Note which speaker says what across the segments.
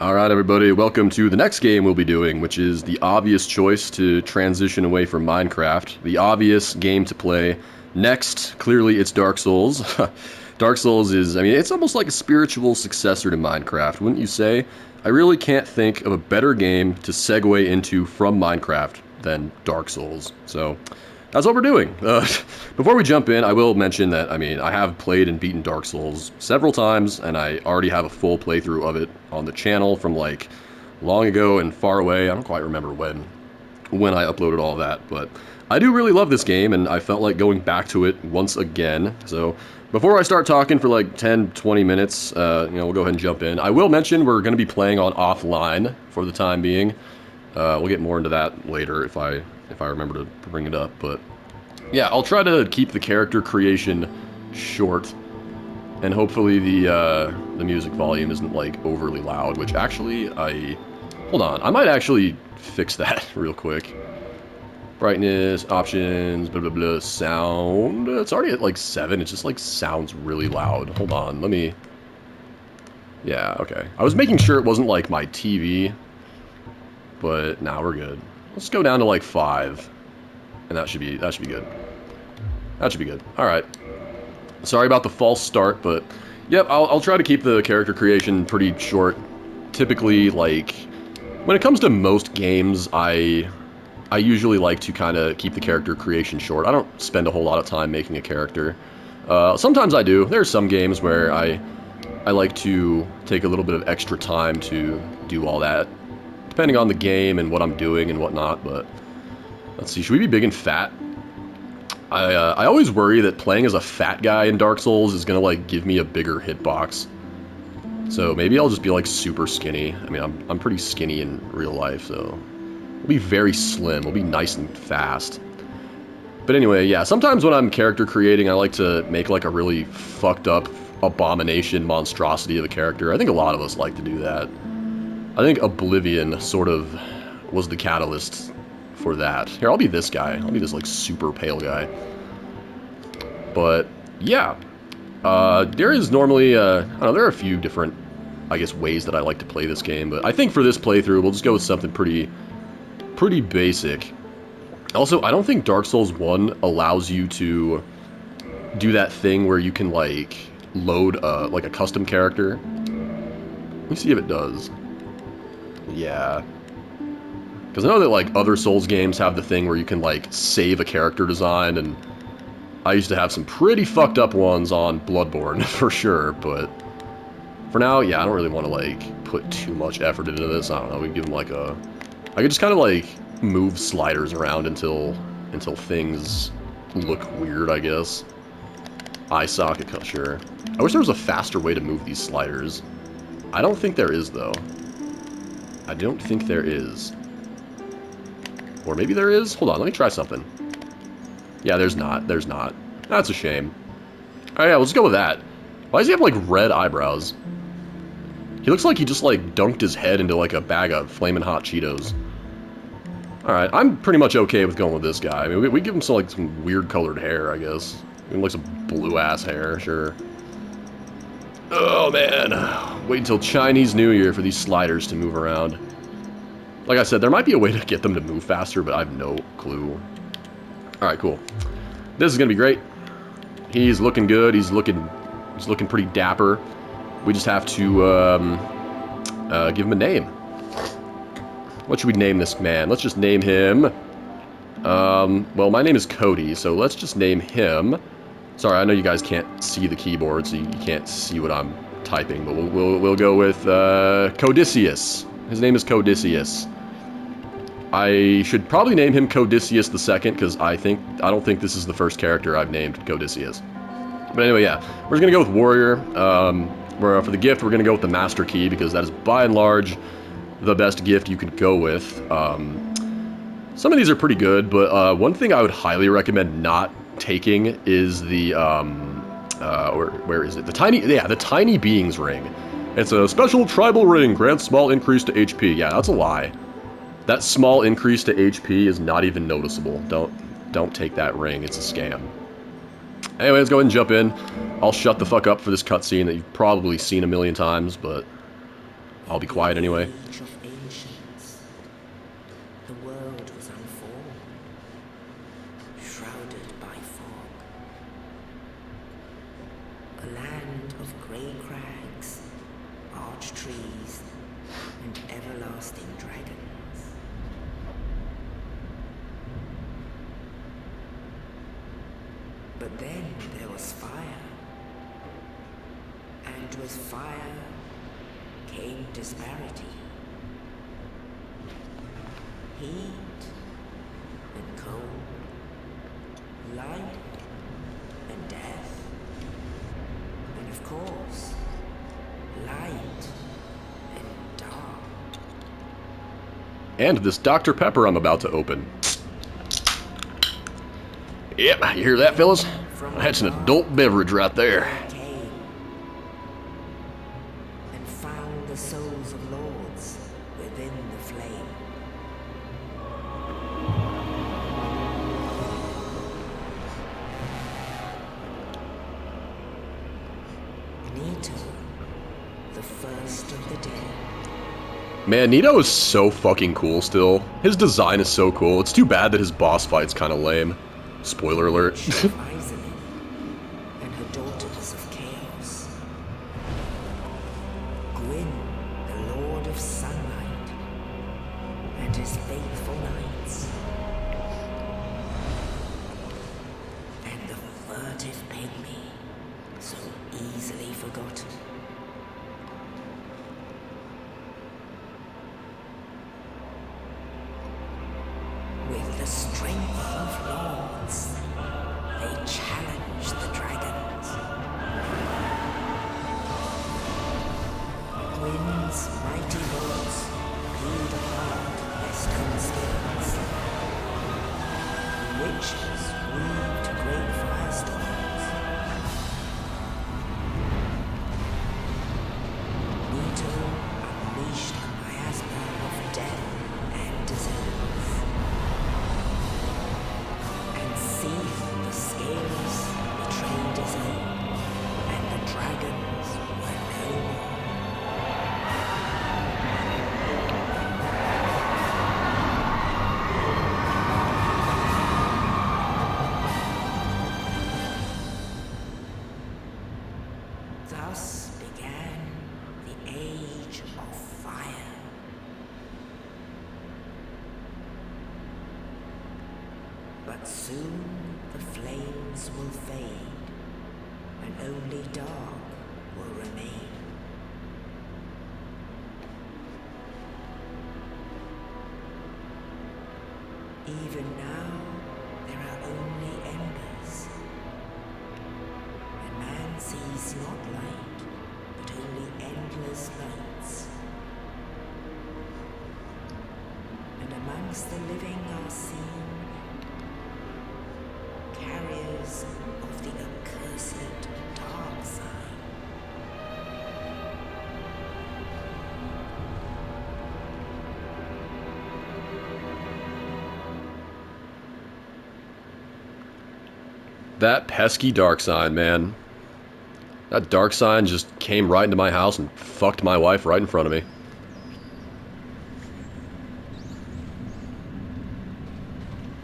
Speaker 1: Alright everybody, welcome to the next game we'll be doing, which is the obvious choice to transition away from Minecraft. The obvious game to play. Next, clearly it's Dark Souls. Dark Souls is, it's almost like a spiritual successor to Minecraft, wouldn't you say? I really can't think of a better game to segue into from Minecraft than Dark Souls. So, that's what we're doing. Before we jump in, I will mention that, I have played and beaten Dark Souls several times, and I already have a full playthrough of it on the channel from, like, long ago and far away. I don't quite remember when I uploaded all that, but I do really love this game, and I felt like going back to it once again. So, before I start talking for like 10, 20 minutes, we'll go ahead and jump in. I will mention we're going to be playing on offline for the time being. We'll get more into that later if I remember to bring it up, but yeah, I'll try to keep the character creation short, and hopefully the music volume isn't like overly loud, which actually hold on, I might actually fix that real quick. Brightness, options, blah blah blah, sound, it's already at like 7, it just like sounds really loud. Hold on, yeah, okay. I was making sure it wasn't like my TV, but now we're good. Let's go down to like 5, and that should be good. That should be good. All right. Sorry about the false start, but yep, I'll try to keep the character creation pretty short. Typically, like when it comes to most games, I usually like to kind of keep the character creation short. I don't spend a whole lot of time making a character. Sometimes I do. There's some games where I like to take a little bit of extra time to do all that, depending on the game and what I'm doing and whatnot, but let's see, should we be big and fat? I always worry that playing as a fat guy in Dark Souls is gonna, like, give me a bigger hitbox. So maybe I'll just be, like, super skinny. I'm pretty skinny in real life, so we'll be very slim. We'll be nice and fast. But anyway, yeah, sometimes when I'm character creating, I like to make, like, a really fucked up abomination monstrosity of a character. I think a lot of us like to do that. I think Oblivion sort of was the catalyst for that. Here, I'll be this guy. I'll be this, like, super pale guy. But, yeah. There is normally, I don't know, there are a few different, I guess, ways that I like to play this game, but I think for this playthrough, we'll just go with something pretty basic. Also, I don't think Dark Souls 1 allows you to do that thing where you can, like, load, like, a custom character. Let me see if it does. Yeah. Because I know that, like, other Souls games have the thing where you can, like, save a character design, and I used to have some pretty fucked up ones on Bloodborne, for sure, but for now, yeah, I don't really want to, like, put too much effort into this. I don't know, we give them, like, I could just kind of, like, move sliders around until things look weird, I guess. Eye socket, sure. I wish there was a faster way to move these sliders. I don't think there is, though. I don't think there is. Or maybe there is? Hold on, let me try something. Yeah, there's not. There's not. That's a shame. Oh yeah, let's go with that. Why does he have, like, red eyebrows? He looks like he just, like, dunked his head into, like, a bag of flaming hot Cheetos. Alright, I'm pretty much okay with going with this guy. I mean, we give him some weird colored hair, I guess. He looks some blue-ass hair, sure. Oh, man. Wait until Chinese New Year for these sliders to move around. Like I said, there might be a way to get them to move faster, but I have no clue. Alright, cool. This is gonna be great. He's looking good. He's looking pretty dapper. We just have to give him a name. What should we name this man? Let's just name him. Well, my name is Cody, so let's just name him. Sorry, I know you guys can't see the keyboard, so you can't see what I'm typing, but we'll go with Codicius. His name is Codicius. I should probably name him Codicius II, because I don't think this is the first character I've named Codicius. But anyway, yeah, we're just gonna go with Warrior. For the gift, we're gonna go with the Master Key, because that is by and large the best gift you could go with. Some of these are pretty good, but one thing I would highly recommend not taking is the where is it? The Tiny Beings ring. It's a special tribal ring, grants small increase to HP. Yeah, that's a lie. That small increase to HP is not even noticeable. Don't take that ring. It's a scam. Anyway, let's go ahead and jump in. I'll shut the fuck up for this cutscene that you've probably seen a million times, but I'll be quiet anyway.
Speaker 2: Age of ancients, the world was unformed, shrouded by fog. A land of grey crags, arch trees, and everlasting dragons. But then there was fire, and with fire came disparity, heat and cold, light and death, and of course, light and dark.
Speaker 1: And this Dr. Pepper I'm about to open. Yep, you hear that, fellas? That's an adult beverage right there.
Speaker 2: Came and found the souls of lords within the flame. Nito, the first of the dead.
Speaker 1: Man, Nito is so fucking cool still. His design is so cool. It's too bad that his boss fight's kind of lame. Spoiler alert.
Speaker 2: Isolate and her daughters of chaos. Gwyn, the Lord of Sunlight, and his faithful knights. And the furtive pygmy, so easily forgotten. With the strength of lords, they challenged the dragons. Gwyn's mighty bolts peeled apart their stone skins. Witches weaved great firestorms. Nito unleashed a miasma of death and disease. The scales betrayed his own, and the dragons were no more. Thus began the Age of Fire. But soon the flames will fade, and only dark will remain. Even now, there are only embers, and man sees not light, but only endless nights. And amongst the living are seen carriers of the accursed dark side.
Speaker 1: That pesky dark sign, man. That dark sign just came right into my house and fucked my wife right in front of me.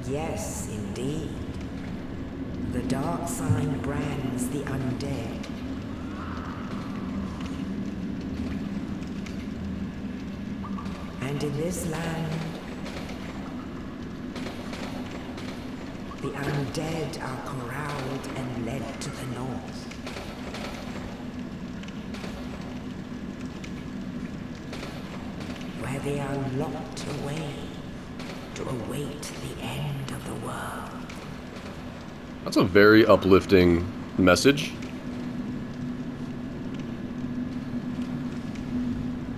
Speaker 2: Yes, indeed. The dark sign brands the undead. And in this land, the undead are corralled and led to the north. Where they are locked away to await the end of the world.
Speaker 1: That's a very uplifting message.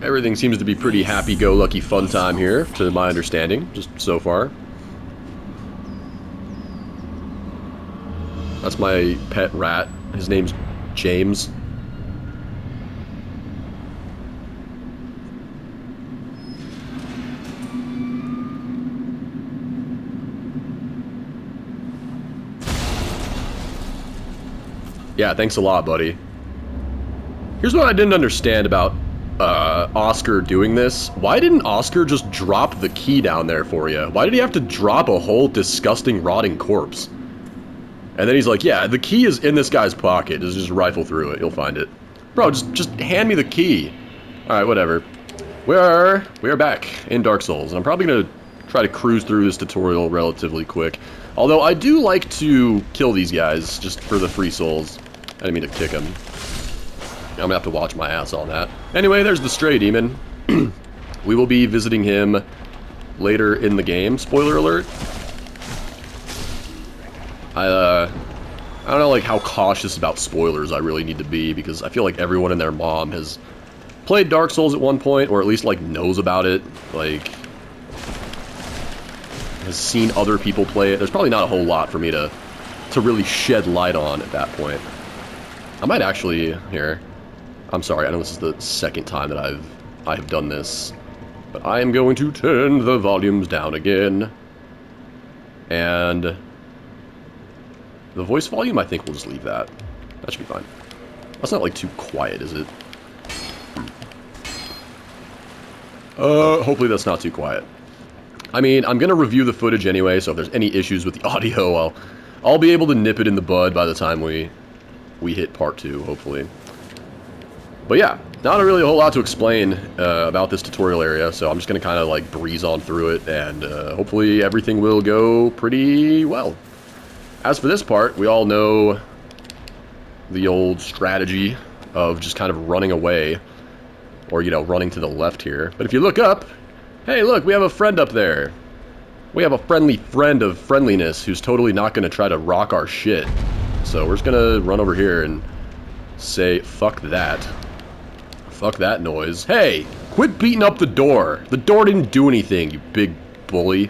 Speaker 1: Everything seems to be pretty happy-go-lucky fun time here, to my understanding, just so far. That's my pet rat. His name's James. Yeah, thanks a lot, buddy. Here's what I didn't understand about Oscar doing this, why didn't Oscar just drop the key down there for you? Why did he have to drop a whole disgusting rotting corpse? And then he's like, yeah, the key is in this guy's pocket. Just rifle through it. You'll find it. Bro, just hand me the key. Alright, whatever. We are back in Dark Souls. And I'm probably going to try to cruise through this tutorial relatively quick. Although I do like to kill these guys just for the free souls. I didn't mean to kick them. I'm going to have to watch my ass on that. Anyway, there's the Stray Demon. We will be visiting him later in the game. Spoiler alert. I don't know, like, how cautious about spoilers I really need to be, because I feel like everyone and their mom has played Dark Souls at one point, or at least, like, knows about it, like, has seen other people play it. There's probably not a whole lot for me to really shed light on at that point. I might actually, here, I'm sorry, I know this is the second time that I have done this, but I am going to turn the volumes down again, and the voice volume, I think we'll just leave that. That should be fine. That's not, like, too quiet, is it? Hopefully that's not too quiet. I mean, I'm gonna review the footage anyway, so if there's any issues with the audio, I'll be able to nip it in the bud by the time we hit part 2, hopefully. But yeah, not really a whole lot to explain about this tutorial area, so I'm just gonna kind of, like, breeze on through it, and hopefully everything will go pretty well. As for this part, we all know the old strategy of just kind of running away, or, you know, running to the left here. But if you look up, hey, look, we have a friend up there. We have a friendly friend of friendliness who's totally not going to try to rock our shit. So we're just going to run over here and say, fuck that. Fuck that noise. Hey, quit beating up the door. The door didn't do anything, you big bully.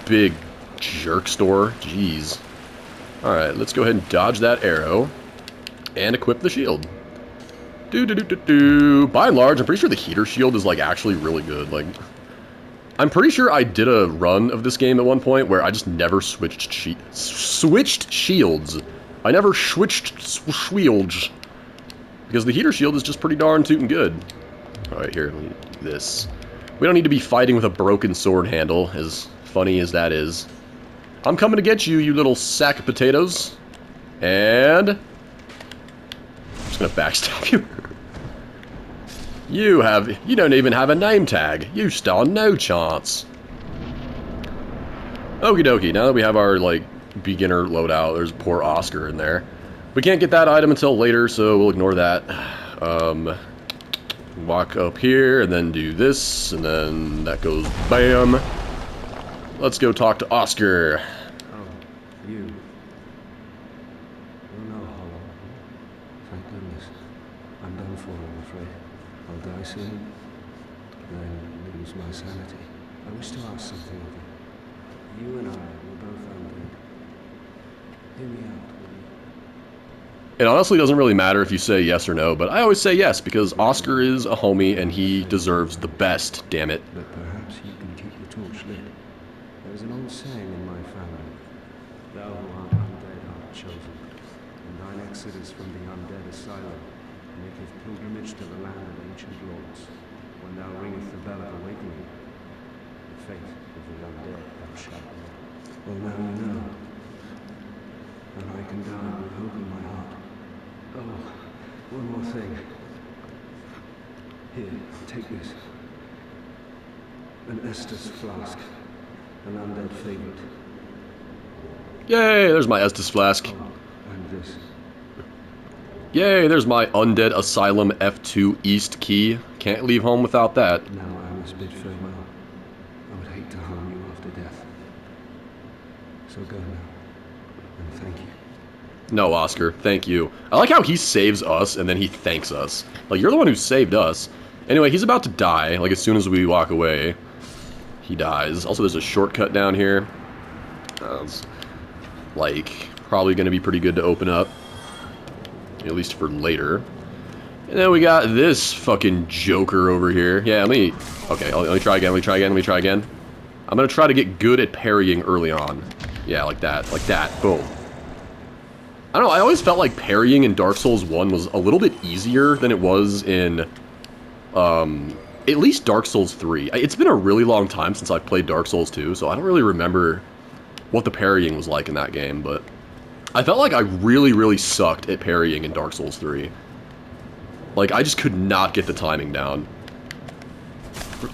Speaker 1: Big jerk store. Jeez. Alright, let's go ahead and dodge that arrow. And equip the shield. By and large, I'm pretty sure the heater shield is, like, actually really good. Like, I'm pretty sure I did a run of this game at one point where I just never switched shields. I never switched shields. Because the heater shield is just pretty darn tootin' good. Alright, here, let me do this. We don't need to be fighting with a broken sword handle, as funny as that is. I'm coming to get you, you little sack of potatoes. And I'm just gonna backstab you. You don't even have a name tag. You stand no chance. Okie dokie, now that we have our, like, beginner loadout, there's poor Oscar in there. We can't get that item until later, so we'll ignore that. Walk up here, and then do this, and then that goes bam. Let's go talk to Oscar.
Speaker 3: Oh, you. Oh no, Hollow. Thank goodness. I'm done for, I'm afraid. I'll die soon, then lose my sanity. I wish to ask something of you. You and I were both undead. Hear me out, will you?
Speaker 1: It honestly doesn't really matter if you say yes or no, but I always say yes, because Oscar is a homie, and he deserves the best, damn it.
Speaker 3: But perhaps you can keep the torch lit. There is an old saying in my family. Thou who art undead art chosen, and thine exodus from the undead asylum maketh pilgrimage to the land of ancient lords. When thou ringest the bell of awakening, the fate of the undead thou shalt know. Well, now you know, and I can die with hope in my heart. Oh, one more thing. Here, take this. An Estus flask. An undead favorite.
Speaker 1: Yay, there's my Estus flask.
Speaker 3: Oh, and this.
Speaker 1: Yay, there's my Undead Asylum F2 East key. Can't leave home without that.
Speaker 3: Now I must bid farewell. I would hate to harm you after death. So go now, and thank you.
Speaker 1: No, Oscar, thank you. I like how he saves us, and then he thanks us. Like, you're the one who saved us. Anyway, he's about to die, like, as soon as we walk away. He dies. Also, there's a shortcut down here. It's, like, probably going to be pretty good to open up. At least for later. And then we got this fucking joker over here. Yeah, let me try again, let me try again. I'm going to try to get good at parrying early on. Yeah, like that, boom. I don't know, I always felt like parrying in Dark Souls 1 was a little bit easier than it was in at least Dark Souls 3. It's been a really long time since I've played Dark Souls 2, so I don't really remember what the parrying was like in that game, but I felt like I really, really sucked at parrying in Dark Souls 3. Like, I just could not get the timing down.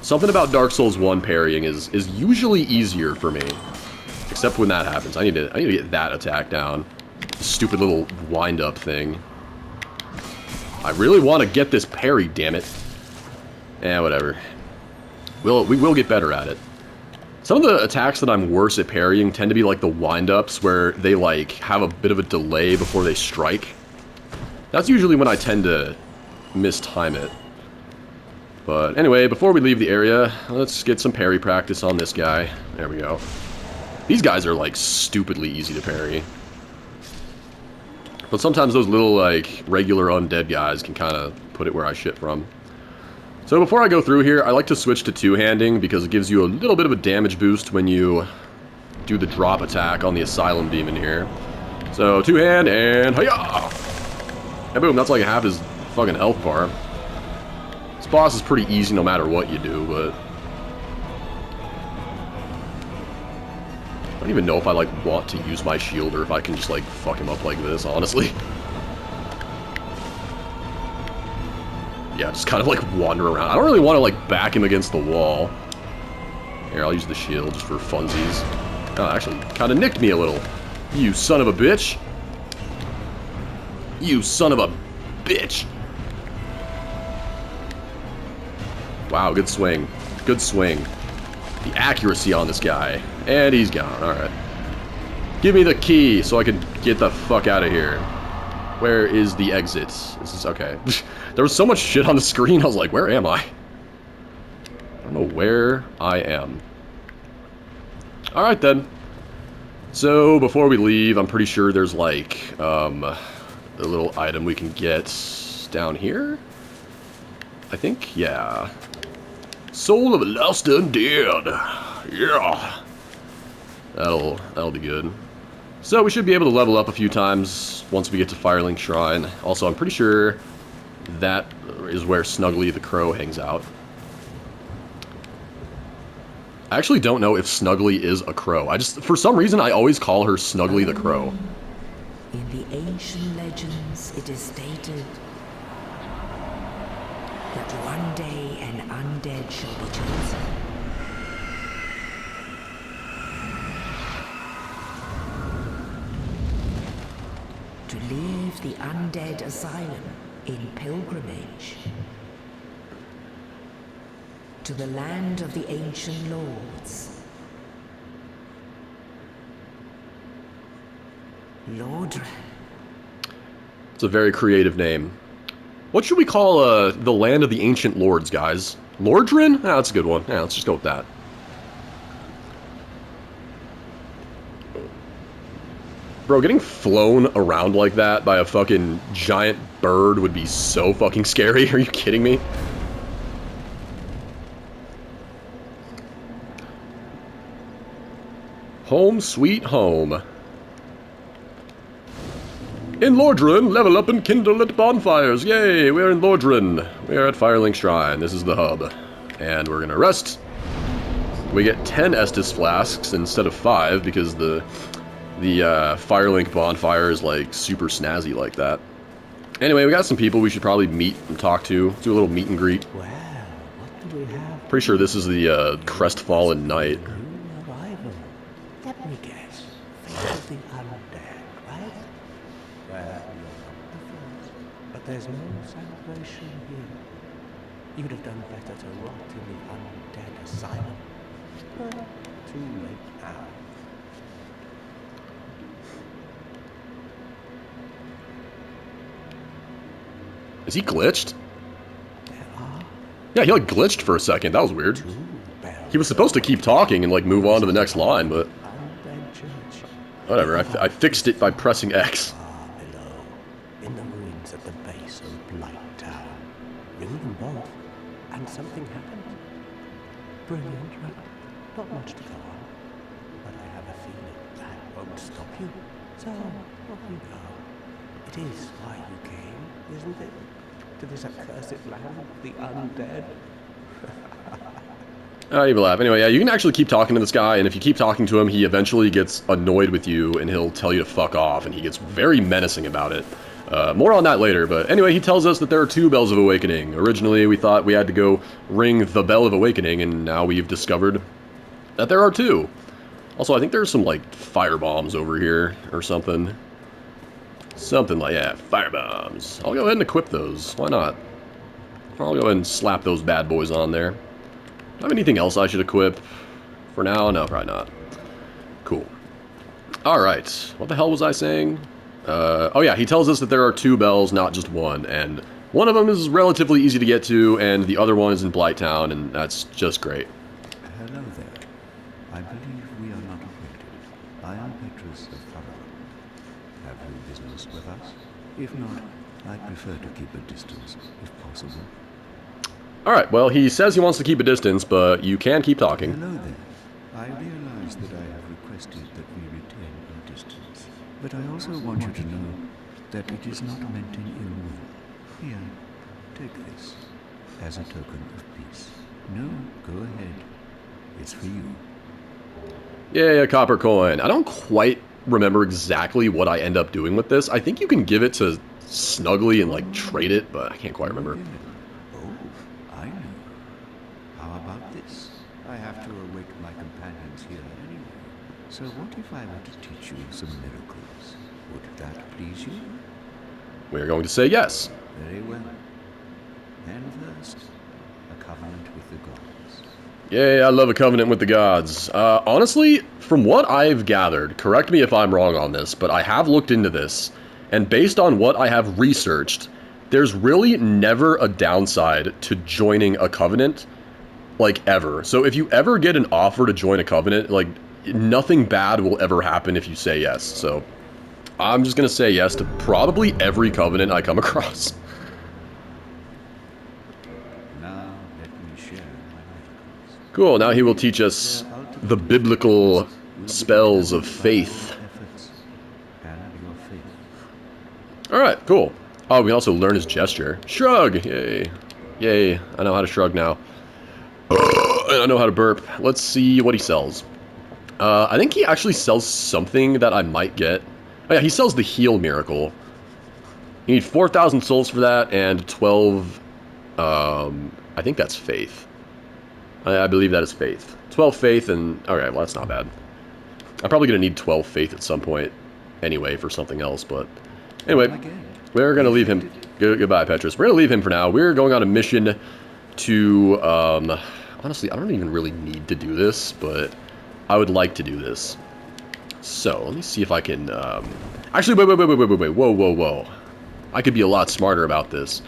Speaker 1: Something about Dark Souls 1 parrying is usually easier for me. Except when that happens. I need to get that attack down. Stupid little wind-up thing. I really want to get this parry, damn it. Eh, whatever. We will get better at it. Some of the attacks that I'm worse at parrying tend to be like the wind-ups, where they like have a bit of a delay before they strike. That's usually when I tend to mistime it. But anyway, before we leave the area, let's get some parry practice on this guy. There we go. These guys are like stupidly easy to parry. But sometimes those little like regular undead guys can kind of put it where I shit from. So before I go through here, I like to switch to two-handing because it gives you a little bit of a damage boost when you do the drop attack on the Asylum Demon here. So two-hand and hiya! And boom, that's like half his fucking health bar. This boss is pretty easy no matter what you do, but I don't even know if I like want to use my shield or if I can just like fuck him up like this, honestly. Yeah, just kind of like wander around. I don't really want to like back him against the wall. Here, I'll use the shield just for funsies. Oh, actually, kind of nicked me a little. You son of a bitch. You son of a bitch. Wow, good swing. Good swing. The accuracy on this guy. And he's gone. Alright. Give me the key so I can get the fuck out of here. Where is the exit? This is okay. There was so much shit on the screen, I was like, where am I? I don't know where I am. Alright then. So, before we leave, I'm pretty sure there's like, a little item we can get down here. I think, yeah. Soul of a Lost Undead. Yeah. That'll be good. So we should be able to level up a few times once we get to Firelink Shrine. Also, I'm pretty sure that is where Snuggly the Crow hangs out. I actually don't know if Snuggly is a crow. For some reason, I always call her Snuggly the Crow.
Speaker 2: In the ancient legends, it is stated that one day an undead shall be chosen. To leave the undead asylum in pilgrimage to the land of the ancient lords. Lordran.
Speaker 1: It's a very creative name. What should we call the land of the ancient lords, guys? Lordran? Ah, that's a good one. Yeah, let's just go with that. Bro, getting flown around like that by a fucking giant bird would be so fucking scary. Are you kidding me? Home sweet home. In Lordran, level up and kindle at bonfires. Yay, we're in Lordran. We're at Firelink Shrine. This is the hub. And we're gonna rest. We get 10 Estus flasks instead of 5 because the Firelink bonfire is like super snazzy like that. Anyway, we got some people we should probably meet and talk to. Do a little meet and greet.
Speaker 3: Well, what do we have?
Speaker 1: Pretty sure this is the Crestfallen Knight.
Speaker 3: New arrival. Let me guess. Fate of the undead, right? Well, you're not the first. But there's no celebration here. You'd have done better to rot in the undead asylum. But too late now.
Speaker 1: Is he glitched? Yeah, he like glitched for a second. That was weird. He was supposed to keep talking and like move on to the next line, but whatever. I fixed it by pressing X.
Speaker 3: Far below, in the ruins at the base of Blight Tower. Ring them both, and something happened. Brilliant, right? Not much to go on, but I have a feeling that won't stop you. So, off you go. It is why you came, isn't it? to this accursed land, the undead?
Speaker 1: Evil laugh. Anyway, yeah, you can actually keep talking to this guy, and if you keep talking to him, he eventually gets annoyed with you, and he'll tell you to fuck off, and he gets very menacing about it. More on that later, but anyway, he tells us that there are 2 Bells of Awakening. Originally, we thought we had to go ring the Bell of Awakening, and now we've discovered that there are 2. Also, I think there's some, like, fire bombs over here, or something. Something like, yeah, fire bombs. I'll go ahead and equip those. Why not? I'll go ahead and slap those bad boys on there. Do I have anything else I should equip? For now? No, probably not. Cool. Alright. What the hell was I saying? Oh yeah, he tells us that there are 2 bells, not just 1, and one of them is relatively easy to get to, and the other one is in Blighttown, and that's just great.
Speaker 4: Hello there. I believe we are not acquainted. I am Petrus of Thorough. Have you business with us? If not, I prefer to keep a distance, if possible.
Speaker 1: Alright, well, he says he wants to keep a distance, but you can keep talking.
Speaker 4: Hello there. I realize that I have requested that we retain a distance. But I also want you to know that it is not meant in ill will. Here, take this, as a token of peace. No, go ahead. It's for you.
Speaker 1: Yeah, copper coin. I don't quite remember exactly what I end up doing with this. I think you can give it to Snuggly and, like, trade it, but I can't quite remember.
Speaker 4: Oh, I know. How about this? I have to await my companions here anyway. So what if I were to teach you some miracles? Would that please you?
Speaker 1: We're going to say yes.
Speaker 4: Very well. Then first, a covenant with the gods.
Speaker 1: Yay, I love a covenant with the gods. Honestly, from what I've gathered, correct me if I'm wrong on this, but I have looked into this, and based on what I have researched, there's really never a downside to joining a covenant, like, ever. So if you ever get an offer to join a covenant, like, nothing bad will ever happen if you say yes. So I'm just gonna say yes to probably every covenant I come across.
Speaker 4: Now let me share my articles.
Speaker 1: Cool, now he will teach us the biblical spells of faith.
Speaker 4: Efforts and your faith.
Speaker 1: Alright, cool. Oh, we can also learn his gesture. Shrug! Yay. Yay, I know how to shrug now. I know how to burp. Let's see what he sells. I think he actually sells something that I might get. Oh yeah, he sells the heal miracle. You need 4,000 souls for that, and 12, I think that's faith. I believe that is faith. 12 faith, and, okay, well that's not bad. I'm probably going to need 12 faith at some point anyway for something else, but anyway, we're going to leave him. Goodbye, Petrus. We're going to leave him for now. We're going on a mission to, honestly, I don't even really need to do this, but I would like to do this. So, let me see if I can, actually, wait, whoa. I could be a lot smarter about this.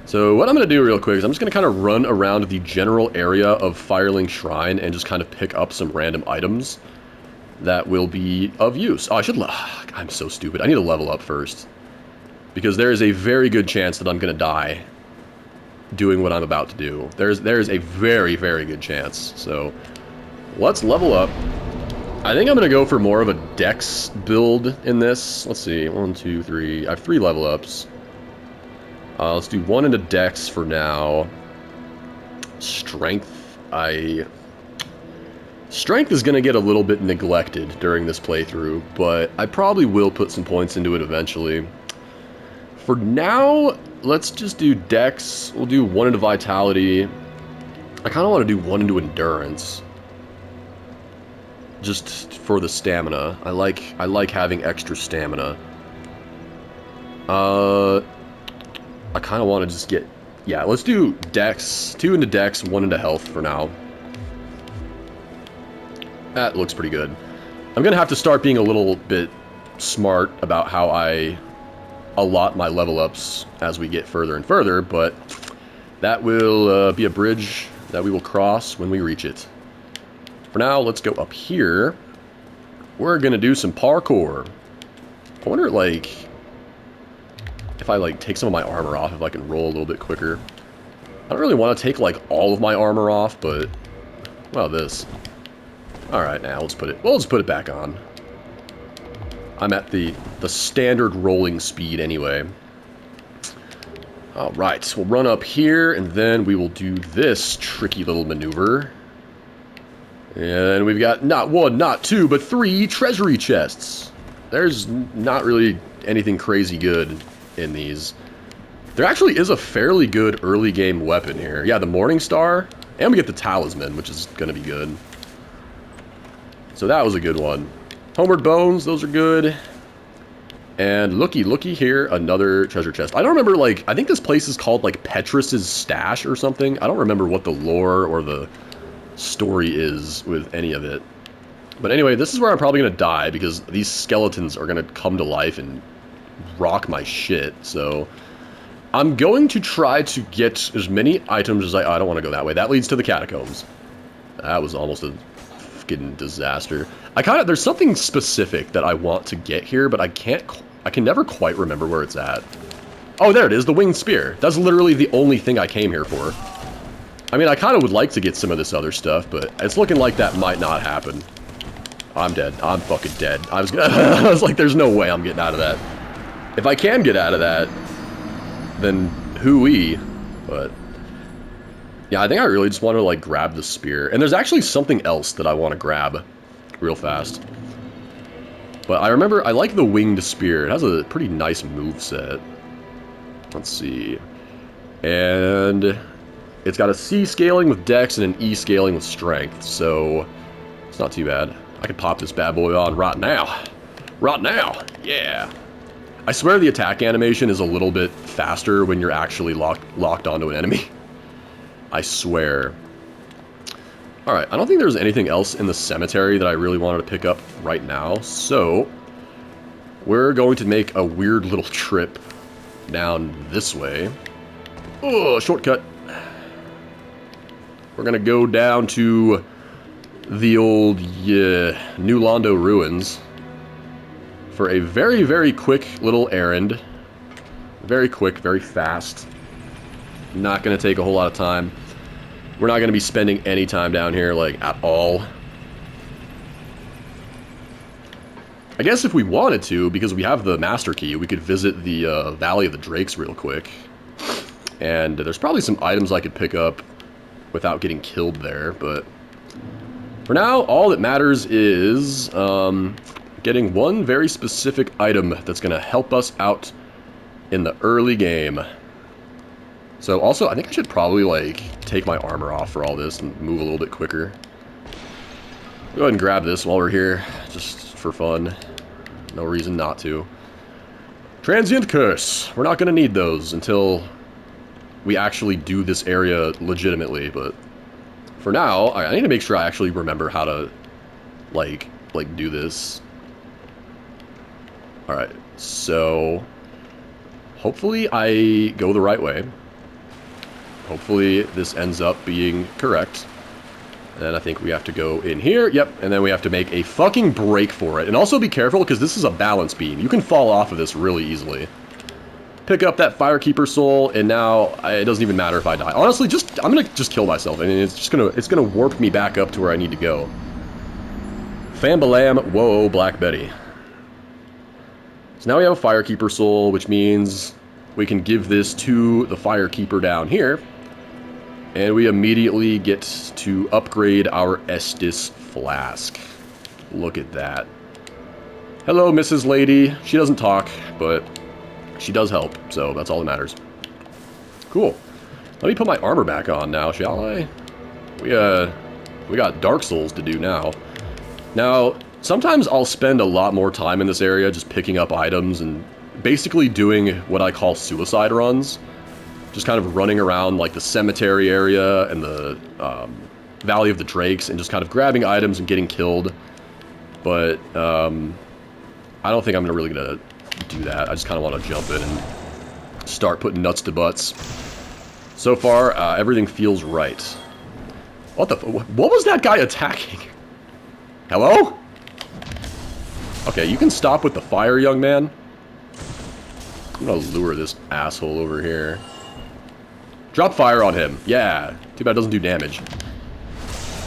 Speaker 1: So, what I'm going to do real quick is I'm just going to kind of run around the general area of Firelink Shrine and just kind of pick up some random items that will be of use. Oh, I'm so stupid. I need to level up first. Because there is a very good chance that I'm going to die doing what I'm about to do. There's a very, very good chance. So, let's level up. I think I'm going to go for more of a dex build in this. Let's see. 1, 2, 3. I have 3 level ups. Let's do 1 into dex for now. Strength. Strength is going to get a little bit neglected during this playthrough, but I probably will put some points into it eventually. For now, let's just do dex. We'll do 1 into vitality. I kind of want to do 1 into endurance. Just for the stamina. I like having extra stamina. I kind of want to just get... Yeah, let's do dex. 2 into dex, 1 into health for now. That looks pretty good. I'm going to have to start being a little bit smart about how I allot my level ups as we get further and further, but that will be a bridge that we will cross when we reach it. For now, let's go up here. We're going to do some parkour. I wonder, like, if I, like, take some of my armor off, if I can roll a little bit quicker. I don't really want to take, like, all of my armor off, but... Well, this. Alright, now let's put it back on. I'm at the standard rolling speed anyway. Alright, we'll run up here, and then we will do this tricky little maneuver. And we've got not one, not two, but 3 treasury chests. There's not really anything crazy good in these. There actually is a fairly good early game weapon here. Yeah, the Morning Star, and we get the Talisman, which is going to be good. So that was a good one. Homeward Bones, those are good. And looky here, another treasure chest. I don't remember, like, I think this place is called, like, Petrus's Stash or something. I don't remember what the lore or the story is with any of it. But anyway, this is where I'm probably going to die, because these skeletons are going to come to life and rock my shit. So I'm going to try to get as many items as I don't want to go that way. That leads to the catacombs. That was almost a fucking disaster. There's something specific that I want to get here, but I can never quite remember where it's at. Oh, there it is, the winged spear. That's literally the only thing I came here for. I mean, I kind of would like to get some of this other stuff, but it's looking like that might not happen. I'm dead. I'm fucking dead. I was like, there's no way I'm getting out of that. If I can get out of that, then hooey. But yeah, I think I really just want to, like, grab the spear. And there's actually something else that I want to grab real fast. But I remember, I like the winged spear. It has a pretty nice moveset. Let's see. And it's got a C scaling with dex and an E scaling with strength. So it's not too bad. I can pop this bad boy on right now. Right now. Yeah. I swear the attack animation is a little bit faster when you're actually locked onto an enemy. I swear. Alright, I don't think there's anything else in the cemetery that I really wanted to pick up right now, so we're going to make a weird little trip down this way. Oh, shortcut. We're going to go down to the old New Londo ruins for a very, very quick little errand. Very quick, very fast. Not going to take a whole lot of time. We're not going to be spending any time down here, like, at all. I guess if we wanted to, because we have the master key, we could visit the Valley of the Drakes real quick. And there's probably some items I could pick up without getting killed there, but for now, all that matters is getting one very specific item that's going to help us out in the early game. So also, I think I should probably, like, take my armor off for all this and move a little bit quicker. Go ahead and grab this while we're here, just for fun. No reason not to. Transient Curse. We're not going to need those until we actually do this area legitimately, but for now, I need to make sure I actually remember how to, like do this. Alright, so hopefully I go the right way. Hopefully this ends up being correct. And I think we have to go in here. Yep, and then we have to make a fucking break for it. And also be careful, because this is a balance beam. You can fall off of this really easily. Pick up that Firekeeper soul, and now it doesn't even matter if I die. Honestly, I'm gonna just kill myself. I mean, it's gonna warp me back up to where I need to go. Fambalam, whoa, Black Betty. So now we have a Firekeeper soul, which means we can give this to the Firekeeper down here. And we immediately get to upgrade our Estus Flask. Look at that. Hello, Mrs. Lady. She doesn't talk, but she does help, so that's all that matters. Cool. Let me put my armor back on now, shall I? We got Dark Souls to do now. Now, sometimes I'll spend a lot more time in this area just picking up items and basically doing what I call suicide runs. Just kind of running around, like, the cemetery area and the Valley of the Drakes and just kind of grabbing items and getting killed. But I don't think I'm really going to do that. I just kind of want to jump in and start putting nuts to butts. So far, everything feels right. What was that guy attacking? Hello? Okay, you can stop with the fire, young man. I'm gonna lure this asshole over here. Drop fire on him. Yeah. Too bad it doesn't do damage.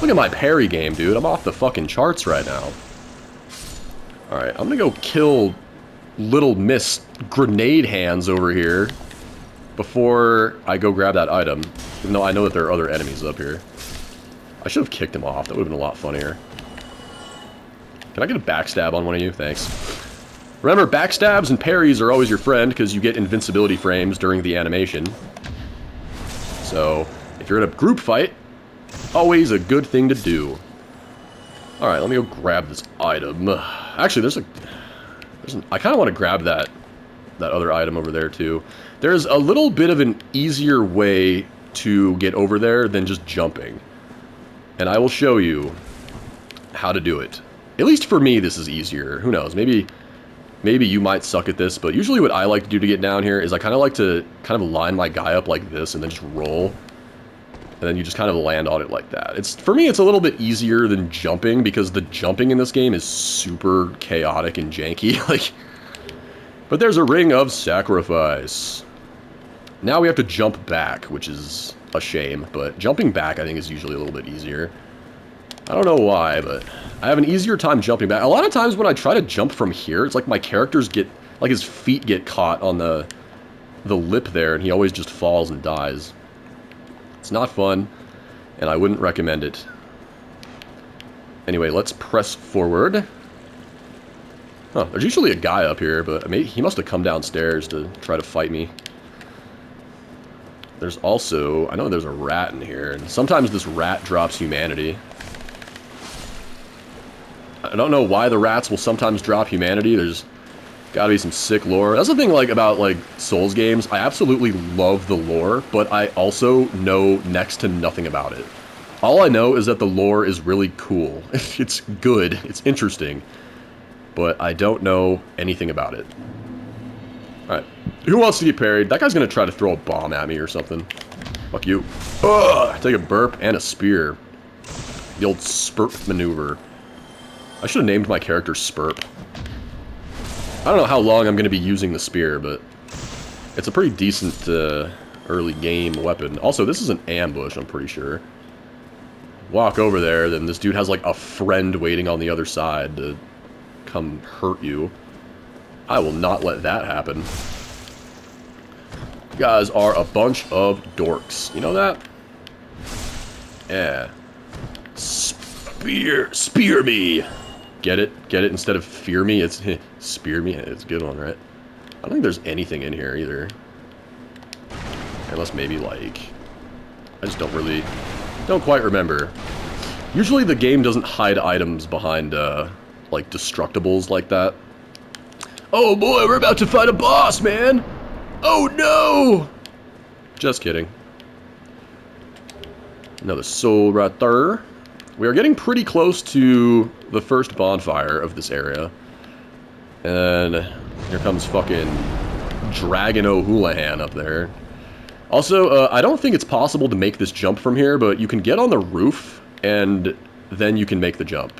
Speaker 1: Look at my parry game, dude. I'm off the fucking charts right now. Alright, I'm gonna go kill Little Miss Grenade Hands over here. before I go grab that item, even though I know that there are other enemies up here. I should have kicked him off. That would have been a lot funnier. Can I get a backstab on one of you? Thanks. Remember, backstabs and parries are always your friend because you get invincibility frames during the animation. So, if you're in a group fight, always a good thing to do. Alright, let me go grab this item. Actually, I kind of want to grab that other item over there, too. There's a little bit of an easier way to get over there than just jumping. And I will show you how to do it. At least for me, this is easier. Who knows? Maybe you might suck at this, but usually what I like to do to get down here is I kind of like to line my guy up like this and then just roll. And then you just kind of land on it like that. For me, it's a little bit easier than jumping because the jumping in this game is super chaotic and janky. But there's a ring of sacrifice. Now we have to jump back, which is a shame, but jumping back I think is usually a little bit easier. I don't know why, but I have an easier time jumping back. A lot of times when I try to jump from here, it's like my characters get, like his feet get caught on the lip there, and he always just falls and dies. It's not fun, and I wouldn't recommend it. Anyway, let's press forward. Huh, there's usually a guy up here, but he must have come downstairs to try to fight me. There's also, I know there's a rat in here, and sometimes this rat drops humanity. I don't know why the rats will sometimes drop humanity. There's gotta be some sick lore. That's the thing about Souls games. I absolutely love the lore, but I also know next to nothing about it. All I know is that the lore is really cool. It's good. It's interesting. But I don't know anything about it. Alright. Who wants to get parried? That guy's gonna try to throw a bomb at me or something. Fuck you. Ugh! Take a burp and a spear. The old spurt maneuver. I should have named my character Spurp. I don't know how long I'm going to be using the spear, but it's a pretty decent early game weapon. Also, this is an ambush, I'm pretty sure. Walk over there, then this dude has like a friend waiting on the other side to come hurt you. I will not let that happen. You guys are a bunch of dorks. You know that? Yeah. Spear me! Get it? Get it? Instead of fear me, it's spear me. It's a good one, right? I don't think there's anything in here either. Unless maybe I just don't quite remember. Usually the game doesn't hide items behind destructibles like that. Oh boy, we're about to fight a boss, man! Oh no! Just kidding. Another soul right there. We are getting pretty close to the first bonfire of this area. And here comes fucking Dragon O'Houlihan up there. Also, I don't think it's possible to make this jump from here, but you can get on the roof, and then you can make the jump.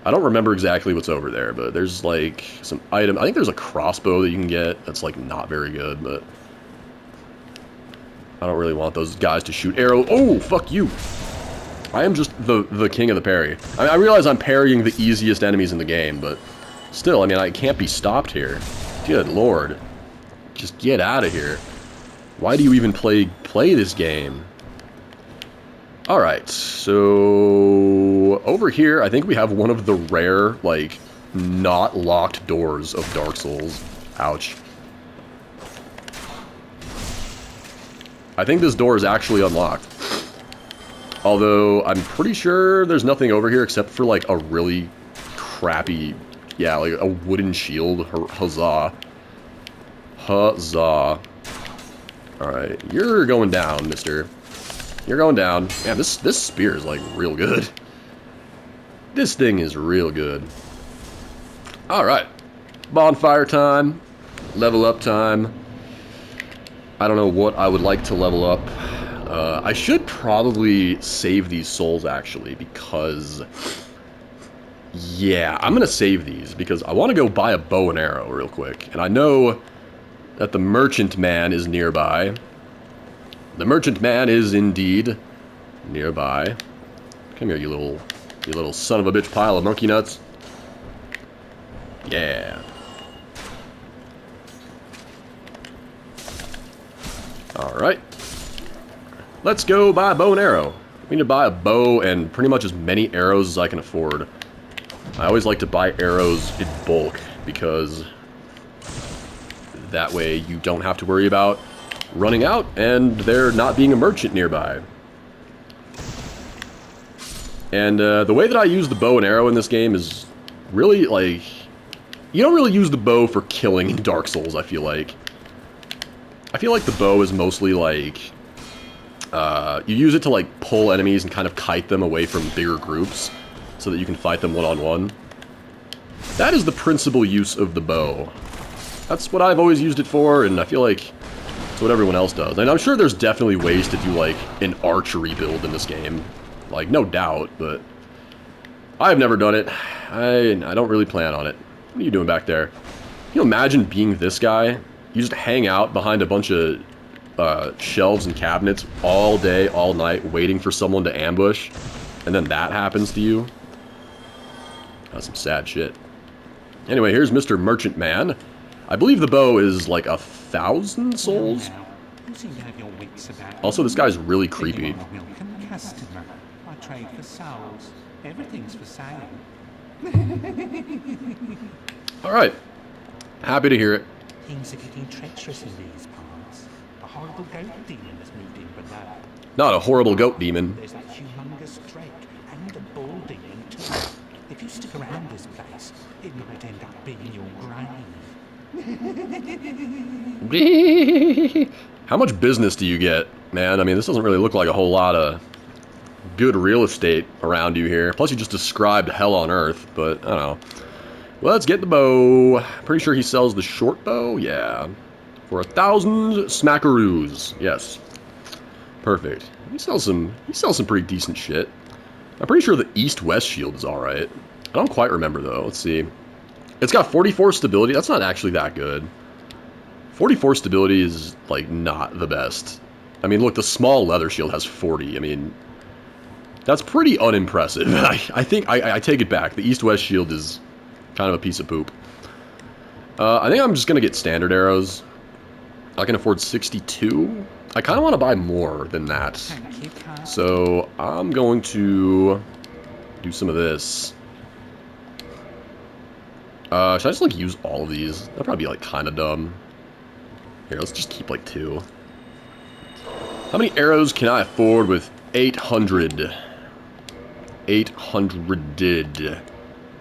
Speaker 1: I don't remember exactly what's over there, but there's some item. I think there's a crossbow that you can get that's not very good, but I don't really want those guys to shoot arrows. Oh, fuck you! I am just the king of the parry. I realize I'm parrying the easiest enemies in the game, but still, I mean, I can't be stopped here. Good lord. Just get out of here. Why do you even play this game? Alright, so over here, I think we have one of the rare, not locked doors of Dark Souls. Ouch. I think this door is actually unlocked. Although, I'm pretty sure there's nothing over here except for, a really crappy, yeah, a wooden shield. Huzzah. Huzzah. Alright, you're going down, mister. You're going down. Yeah, this spear is, real good. This thing is real good. Alright. Bonfire time. Level up time. I don't know what I would like to level up. I should probably save these souls, actually, because... yeah, I'm gonna save these, because I want to go buy a bow and arrow real quick. And I know that the merchant man is nearby. The merchant man is indeed nearby. Come here, you little son of a bitch pile of monkey nuts. Yeah. Alright. Let's go buy a bow and arrow. We need to buy a bow and pretty much as many arrows as I can afford. I always like to buy arrows in bulk because that way you don't have to worry about running out and there not being a merchant nearby. And the way that I use the bow and arrow in this game is really like... You don't really use the bow for killing in Dark Souls, I feel like. I feel like the bow is mostly like... you use it to like pull enemies and kind of kite them away from bigger groups so that you can fight them one-on-one. That is the principal use of the bow. That's what I've always used it for, and I feel like it's what everyone else does. And I'm sure there's definitely ways to do like an archery build in this game. Like, no doubt, but I've never done it. I don't really plan on it. What are you doing back there? Can you imagine being this guy? You just hang out behind a bunch of shelves and cabinets all day, all night, waiting for someone to ambush, and then that happens to you? That's some sad shit. Anyway, here's Mr. Merchant Man. I believe the bow is like 1,000 souls. Also, this guy's really creepy.
Speaker 5: Customer. I trade for souls. Everything's for sale.
Speaker 1: Alright. Happy to hear it.
Speaker 5: Things are getting treacherous in these parts. A horrible goat demon has moved in below.
Speaker 1: Not a horrible goat demon.
Speaker 5: There's that humongous drake and a bull demon too. If you stick around this place, it might end up being your grave.
Speaker 1: How much business do you get, man? I mean, this doesn't really look like a whole lot of good real estate around you here. Plus, you just described hell on earth, but I don't know. Let's get the bow. Pretty sure he sells the short bow. Yeah. For 1,000 smackaroos. Yes. Perfect. He sells some pretty decent shit. I'm pretty sure the east-west shield is alright. I don't quite remember, though. Let's see. It's got 44 stability. That's not actually that good. 44 stability is, like, not the best. I mean, look, the small leather shield has 40. I mean, that's pretty unimpressive. I think I take it back. The east-west shield is kind of a piece of poop. I think I'm just going to get standard arrows. I can afford 62. I kind of want to buy more than that. So I'm going to do some of this. Should I just like use all of these? That'd probably be like kind of dumb. Here, let's just keep like 2. How many arrows can I afford with 800? 800.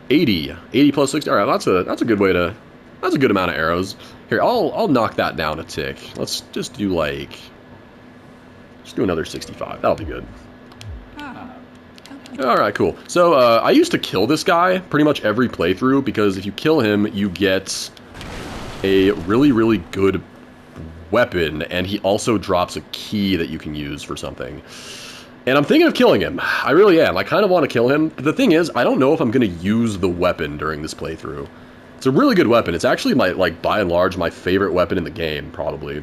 Speaker 1: 80. 80 plus 60. Alright, that's a good way to... That's a good amount of arrows. Here, I'll knock that down a tick. Let's just do like... Just do another 65. That'll be good. Alright, cool. So, I used to kill this guy pretty much every playthrough, because if you kill him, you get a really, really good weapon, and he also drops a key that you can use for something. And I'm thinking of killing him. I really am. I kind of want to kill him. But the thing is, I don't know if I'm going to use the weapon during this playthrough. It's a really good weapon. It's actually, by and large, my favorite weapon in the game, probably.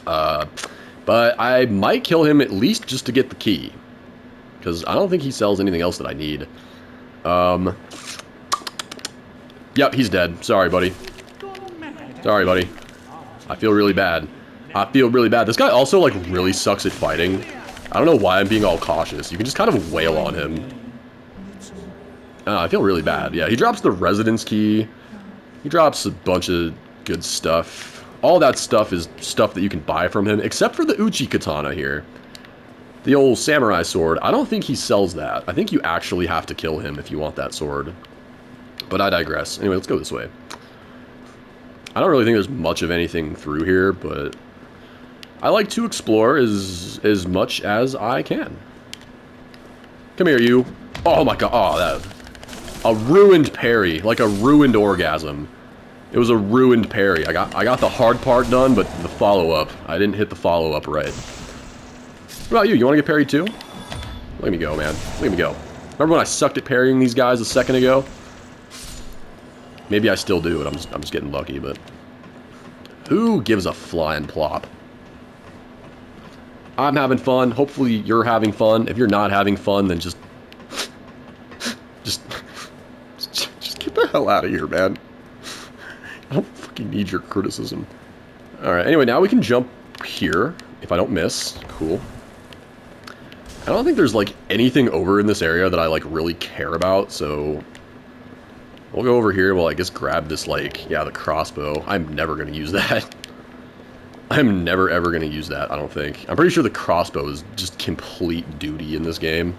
Speaker 1: But I might kill him at least just to get the key. Because I don't think he sells anything else that I need. Yep, he's dead. Sorry, buddy. Sorry, buddy. I feel really bad. I feel really bad. This guy also, like, really sucks at fighting. I don't know why I'm being all cautious. You can just kind of wail on him. I feel really bad. Yeah, he drops the residence key. He drops a bunch of good stuff. All that stuff is stuff that you can buy from him, except for the Uchi Katana here. The old samurai sword. I don't think he sells that. I think you actually have to kill him if you want that sword. But I digress. Anyway, let's go this way. I don't really think there's much of anything through here, but I like to explore as much as I can. Come here, you. Oh my god. Oh, that... A ruined parry. Like a ruined orgasm. It was a ruined parry. I got the hard part done, but the follow-up, I didn't hit the follow-up right. What about you? You want to get parried too? Look at me go, man. Look at me go. Remember when I sucked at parrying these guys a second ago? Maybe I still do, and I'm just getting lucky, but... Who gives a flying plop? I'm having fun. Hopefully you're having fun. If you're not having fun, then just get the hell out of here, man. I don't fucking need your criticism. Alright, anyway, now we can jump here, if I don't miss. Cool. I don't think there's, like, anything over in this area that I, like, really care about, so... We'll go over here, we'll, I guess, grab this, like, yeah, the crossbow. I'm never gonna use that. I'm never, ever gonna use that, I don't think. I'm pretty sure the crossbow is just complete duty in this game.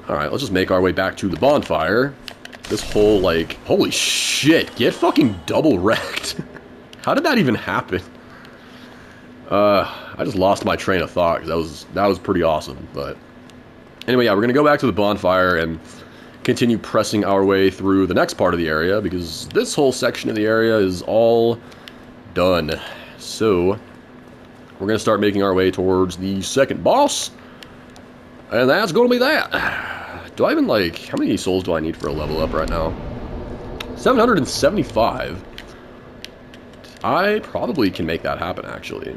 Speaker 1: Alright, let's just make our way back to the bonfire. This whole, like... Holy shit! Get fucking double wrecked! How did that even happen? I just lost my train of thought, because that was pretty awesome, but... Anyway, yeah, we're gonna go back to the bonfire and continue pressing our way through the next part of the area, because this whole section of the area is all done. So, we're gonna start making our way towards the second boss, and that's gonna be that. Do I even, like, how many souls do I need for a level up right now? 775. I probably can make that happen, actually.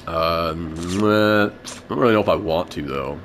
Speaker 1: I don't really know if I want to, though.